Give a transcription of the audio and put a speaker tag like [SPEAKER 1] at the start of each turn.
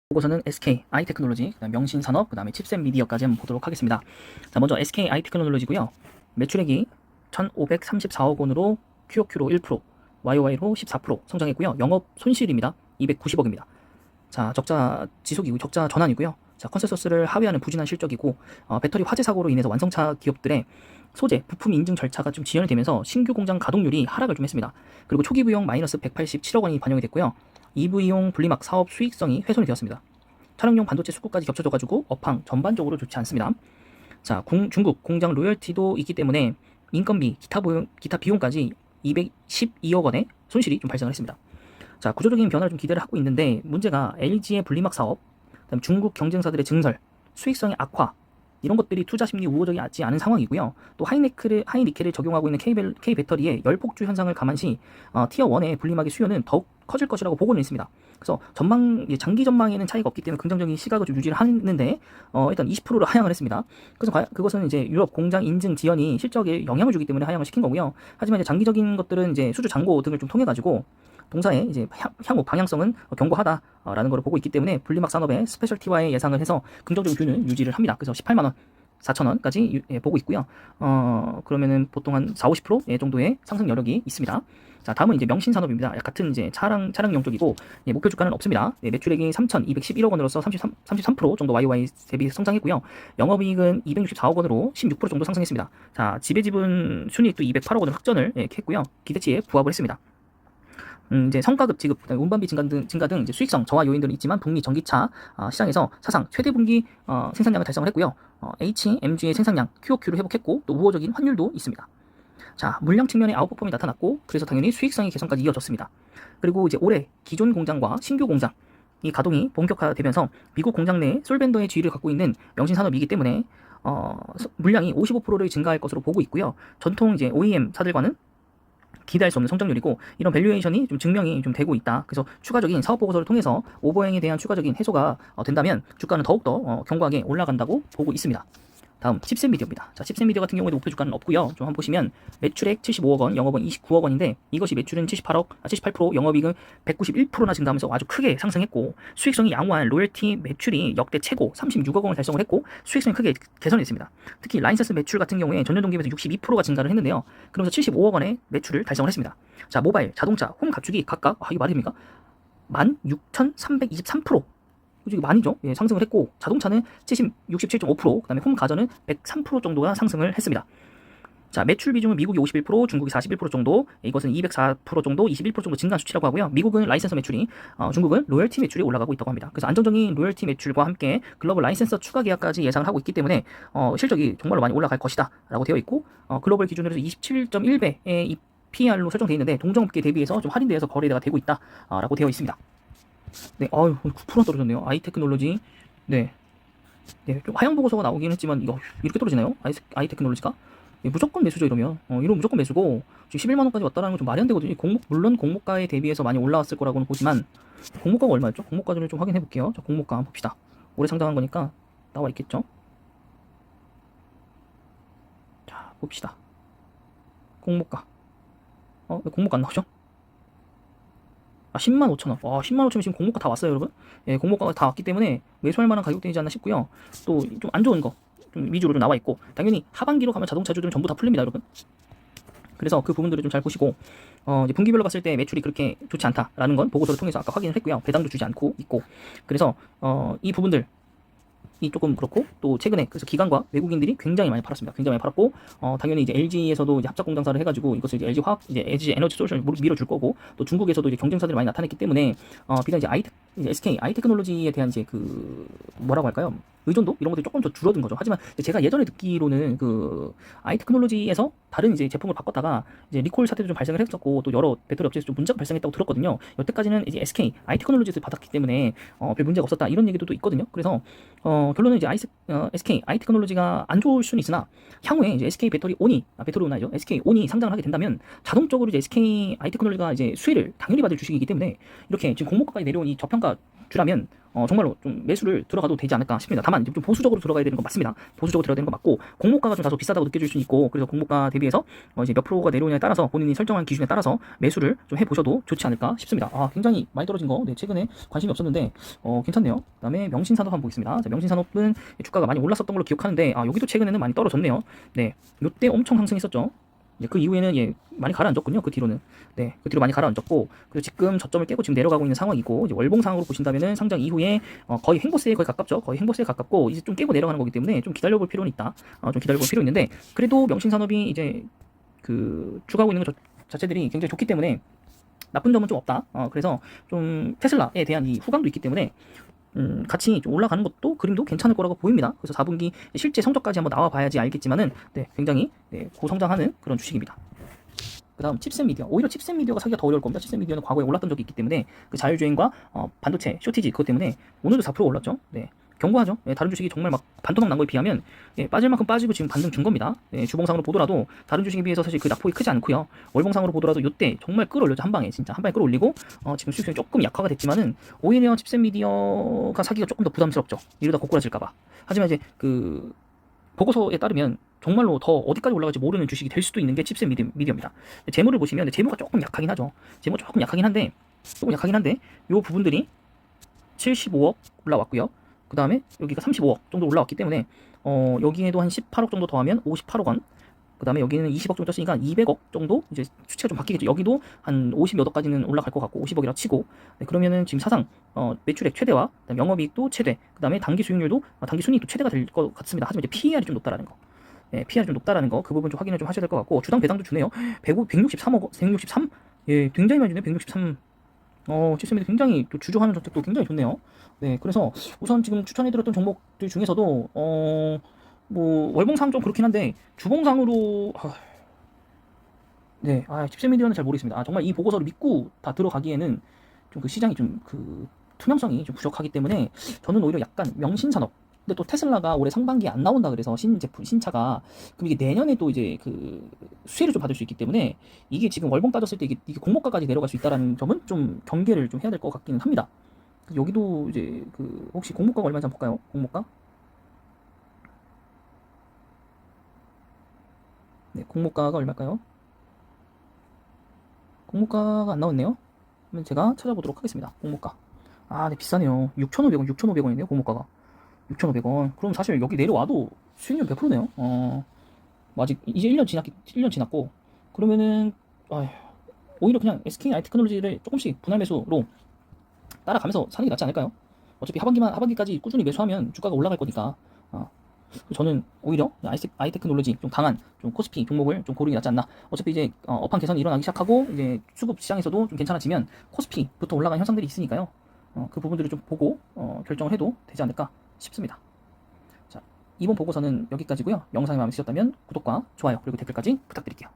[SPEAKER 1] 보고서는 SK 아이테크놀로지, 그다음 명신산업, 그다음에 칩셋 미디어까지 한번 보도록 하겠습니다. 자, 먼저 SK 아이테크놀로지고요. 매출액이 1,534억 원으로 QOQ로 1%, YOY로 14% 성장했고요. 영업 손실입니다. 290억입니다. 자, 적자 지속이고 적자 전환이고요. 자, 컨센서스를 하회하는 부진한 실적이고 배터리 화재 사고로 인해서 완성차 기업들의 소재, 부품 인증 절차가 좀 지연이 되면서 신규 공장 가동률이 하락을 좀 했습니다. 그리고 초기 비용 마이너스 187억 원이 반영이 됐고요. EV용 분리막 사업 수익성이 훼손이 되었습니다. 촬영용 반도체 수급까지 겹쳐져가지고 업황 전반적으로 좋지 않습니다. 자, 중국 공장 로열티도 있기 때문에 인건비, 기타 비용까지 212억 원의 손실이 좀 발생을 했습니다. 자, 구조적인 변화를 좀 기대를 하고 있는데 문제가 LG의 분리막 사업, 그다음 중국 경쟁사들의 증설, 수익성의 악화, 이런 것들이 투자 심리 우호적이지 않은 상황이고요. 또 하이니켈을 적용하고 있는 K 배터리의 열폭주 현상을 감안시 티어 1의 분리막의 수요는 더욱 커질 것이라고 보고는 있습니다. 그래서 장기 전망에는 차이가 없기 때문에 긍정적인 시각을 좀 유지를 하는데 일단 20%로 하향을 했습니다. 그래서 그것은 이제 유럽 공장 인증 지연이 실적에 영향을 주기 때문에 하향을 시킨 거고요. 하지만 이제 장기적인 것들은 이제 수주 잔고 등을 좀 통해 가지고 동사의 이제 향후 방향성은 견고하다라는 걸 보고 있기 때문에 분리막 산업의 스페셜티화의 예상을 해서 긍정적인 뷰는 유지를 합니다. 그래서 18만 원, 4천 원까지 보고 있고요. 그러면은 보통 한 40-50% 정도의 상승 여력이 있습니다. 자, 다음은 이제 명신산업입니다. 같은 이제 차량용 쪽이고 목표 주가는 없습니다. 매출액이 3,211억 원으로서 33% 정도 YOY 대비 성장했고요. 영업이익은 264억 원으로 16% 정도 상승했습니다. 자, 지배지분 순이익도 208억 원을 확전을 했고요. 기대치에 부합을 했습니다. 이제 성과급 지급, 운반비 증가 등 이제 수익성 저하 요인들은 있지만 북미 전기차 시장에서 사상 최대 분기 생산량을 달성을 했고요. HMG의 생산량 QOQ를 회복했고 또 우호적인 환율도 있습니다. 자, 물량 측면에 아웃퍼폼이 나타났고 그래서 당연히 수익성의 개선까지 이어졌습니다. 그리고 이제 올해 기존 공장과 신규 공장 이 가동이 본격화되면서 미국 공장 내 솔벤더의 지위를 갖고 있는 명신산업이기 때문에 물량이 55%를 증가할 것으로 보고 있고요. 전통 이제 OEM사들과는 기대할 수 없는 성장률이고 이런 밸류에이션이 좀 증명이 좀 되고 있다. 그래서 추가적인 사업 보고서를 통해서 오버행에 대한 추가적인 해소가 된다면 주가는 더욱더 견고하게 올라간다고 보고 있습니다. 다음 칩셋 미디어입니다. 자, 칩셋 미디어 같은 경우에도 목표 주가는 없고요. 좀 한번 보시면 매출액 75억 원, 영업은 29억 원인데 이것이 매출은 78%, 영업이익은 191%나 증가하면서 아주 크게 상승했고 수익성이 양호한 로열티 매출이 역대 최고 36억 원을 달성을 했고 수익성이 크게 개선했습니다. 특히 라이센스 매출 같은 경우에 전년 동기에서 62%가 증가를 했는데요. 그러면서 75억 원의 매출을 달성을 했습니다. 자, 모바일, 자동차, 홈 가축이 각각 이게 말이 됩니까? 16,323%. 이게 많이죠. 예, 상승을 했고 자동차는 67.5%, 그다음에 홈 가전은 103% 정도가 상승을 했습니다. 자, 매출 비중은 미국이 51%, 중국이 41% 정도, 이것은 204% 정도, 21% 정도 증가한 수치라고 하고요. 미국은 라이센서 매출이, 중국은 로열티 매출이 올라가고 있다고 합니다. 그래서 안정적인 로열티 매출과 함께 글로벌 라이센서 추가 계약까지 예상을 하고 있기 때문에 실적이 정말로 많이 올라갈 것이다 라고 되어 있고 글로벌 기준으로 27.1배의 PR로 설정되어 있는데 동종업계 대비해서 좀 할인되어서 거래가 되고 있다 라고 되어 있습니다. 네, 9% 떨어졌네요. 아이테크놀로지. 네. 네, 좀 하향 보고서가 나오긴 했지만 이거 이렇게 떨어지나요? 아이테크놀로지가? 네, 무조건 매수죠, 이러면. 이러면 무조건 매수고 지금 11만 원까지 왔다는 건 좀 말이 안 되거든요. 물론 공모가에 대비해서 많이 올라왔을 거라고는 보지만 공모가가 얼마였죠? 공모가를 좀 확인해 볼게요. 자, 공모가 한번 봅시다. 올해 상장한 거니까 나와 있겠죠? 자, 봅시다. 공모가. 왜 공모가 안 나오죠? 10만 5천 원. 10만 5천 원 지금 공모가 다 왔어요, 여러분. 예, 공모가가 다 왔기 때문에 매수할 만한 가격대이지 않나 싶고요. 또 좀 안 좋은 거 좀 위주로 좀 나와 있고 당연히 하반기로 가면 자동차주들은 전부 다 풀립니다, 여러분. 그래서 그 부분들을 좀 잘 보시고 이제 분기별로 봤을 때 매출이 그렇게 좋지 않다라는 건 보고서를 통해서 아까 확인을 했고요. 배당도 주지 않고 있고 그래서 이 부분들 이 조금 그렇고 또 최근에 그래서 기관과 외국인들이 굉장히 많이 팔았습니다. 굉장히 많이 팔았고 당연히 이제 LG에서도 이제 합작 공장사를 해가지고 이것을 이제 LG 에너지 솔루션을 밀어줄 거고 또 중국에서도 이제 경쟁사들이 많이 나타났기 때문에 비단 이제 SK 아이테크놀로지에 대한 이제 그 뭐라고 할까요? 의존도 이런 것들이 조금 더 줄어든 거죠. 하지만 제가 예전에 듣기로는 그 아이테크놀로지에서 다른 이제 제품을 바꿨다가 이제 리콜 사태도 좀 발생을 했었고 또 여러 배터리 업체에서 좀 문제가 발생했다고 들었거든요. 여태까지는 이제 SK 아이테크놀로지에서 받았기 때문에 별 문제가 없었다 이런 얘기도 또 있거든요. 그래서 결론은 이제 SK 아이테크놀로지가 안 좋을 수는 있으나 향후에 이제 SK 배터리 온이죠. SK 온이 상장을 하게 된다면 자동적으로 이제 SK 아이테크놀로지가 이제 수혜를 당연히 받을 주식이기 때문에 이렇게 지금 공모가까지 내려온 이 저평가 주라면 정말로 좀 매수를 들어가도 되지 않을까 싶습니다. 다만 좀 보수적으로 들어가야 되는 건 맞습니다. 보수적으로 들어가야 되는 건 맞고, 공모가가 좀 다소 비싸다고 느껴질 수 있고, 그래서 공모가 대비해서 이제 몇 프로가 내려오냐에 따라서 본인이 설정한 기준에 따라서 매수를 좀 해보셔도 좋지 않을까 싶습니다. 굉장히 많이 떨어진 거, 네, 최근에 관심이 없었는데 괜찮네요. 그다음에 명신산업 한번 보겠습니다. 자, 명신산업은 주가가 많이 올랐었던 걸로 기억하는데 여기도 최근에는 많이 떨어졌네요. 네, 이때 엄청 상승했었죠. 그 이후에는 많이 가라앉았군요. 그 뒤로는. 네, 그 뒤로 많이 가라앉았고, 그리고 지금 저점을 깨고 지금 내려가고 있는 상황이고, 이제 월봉상으로 보신다면은 상장 이후에 거의 행보세에 거의 가깝죠. 거의 행보세에 가깝고, 이제 좀 깨고 내려가는 거기 때문에 좀 기다려볼 필요는 있다. 좀 기다려볼 필요 있는데, 그래도 명신산업이 이제 그 주가하고 있는 것 자체들이 굉장히 좋기 때문에 나쁜 점은 좀 없다. 그래서 좀 테슬라에 대한 이 후광도 있기 때문에 같이 좀 올라가는 것도 그림도 괜찮을 거라고 보입니다. 그래서 4분기 실제 성적까지 한번 나와 봐야지 알겠지만은 굉장히 고성장하는 그런 주식입니다. 그 다음 칩셋 미디어. 오히려 칩셋 미디어가 사기가 더 어려울 겁니다. 칩셋 미디어는 과거에 올랐던 적이 있기 때문에 그 자율주행과 반도체 쇼티지 그것 때문에 오늘도 4% 올랐죠. 네. 견고하죠. 다른 주식이 정말 막 반토막 난 거에 비하면 빠질 만큼 빠지고 지금 반등 준 겁니다. 주봉상으로 보더라도 다른 주식에 비해서 사실 그 낙폭이 크지 않고요. 월봉상으로 보더라도 이때 정말 끌어올렸죠. 한 방에 진짜 한 방에 끌어올리고 지금 수익성이 조금 약화가 됐지만은 오히려 칩셋 미디어가 사기가 조금 더 부담스럽죠. 이러다 고꾸라질까봐. 하지만 이제 그 보고서에 따르면 정말로 더 어디까지 올라갈지 모르는 주식이 될 수도 있는 게 칩셋 미디어입니다. 재무를 보시면 재무가 조금 약하긴 하죠. 재무가 조금 약하긴 한데 요 부분들이 75억 올라왔고요. 그 다음에 여기가 35억 정도 올라왔기 때문에 여기에도 한 18억 정도 더하면 58억 원. 그 다음에 여기는 20억 정도 떴으니까 200억 정도 이제 수치가 좀 바뀌겠죠. 여기도 한 50몇 억까지는 올라갈 것 같고 50억이라 치고 그러면은 지금 사상 매출액 최대와 그다음에 영업이익도 최대, 그 다음에 당기 수익률도 당기 순이익도 최대가 될 것 같습니다. 하지만 이제 PER이 좀 높다라는 거. PER이 좀 높다라는 거, 그 부분 좀 확인을 좀 하셔야 될 것 같고, 주당 배당도 주네요. 163억, 163? 굉장히 많이 주네요. 163. 칩셋미디 굉장히 또 주저하는 정책도 굉장히 좋네요. 네, 그래서 우선 지금 추천해드렸던 종목들 중에서도 뭐 월봉상 좀 그렇긴 한데 주봉상으로 칩셋미디어는 잘 모르겠습니다. 정말 이 보고서를 믿고 다 들어가기에는 좀 그 시장이 좀 그 투명성이 좀 부족하기 때문에 저는 오히려 약간 명신산업. 근데 또 테슬라가 올해 상반기에 안 나온다 그래서 신제품 신차가 그럼 이게 내년에 또 이제 그 수혜를 좀 받을 수 있기 때문에 이게 지금 월봉 따졌을 때 이게 공모가까지 내려갈 수 있다라는 점은 좀 경계를 좀 해야 될 것 같기는 합니다. 여기도 이제 그 혹시 공모가가 얼마인지 한번 볼까요? 공모가? 네, 공모가가 얼마일까요? 공모가가 안 나왔네요. 그러면 제가 찾아보도록 하겠습니다. 공모가. 네, 비싸네요. 6,500원, 6,500원이네요, 공모가가. 6,500원. 그럼 사실 여기 내려와도 수익률 100%네요. 뭐 아직 이제 1년 지났고, 그러면은, 오히려 그냥 SK IT 테크놀로지를 조금씩 분할 매수로 따라가면서 사는 게 낫지 않을까요? 어차피 하반기까지 꾸준히 매수하면 주가가 올라갈 거니까. 저는 오히려 아이테크놀로지 좀 강한 좀 코스피 종목을 좀 고르는 게 낫지 않나. 어차피 이제 업황 개선이 일어나기 시작하고 이제 수급 시장에서도 좀 괜찮아지면 코스피부터 올라가는 현상들이 있으니까요. 그 부분들을 좀 보고 결정을 해도 되지 않을까 싶습니다. 자, 이번 보고서는 여기까지고요. 영상이 마음에 드셨다면 구독과 좋아요 그리고 댓글까지 부탁드릴게요.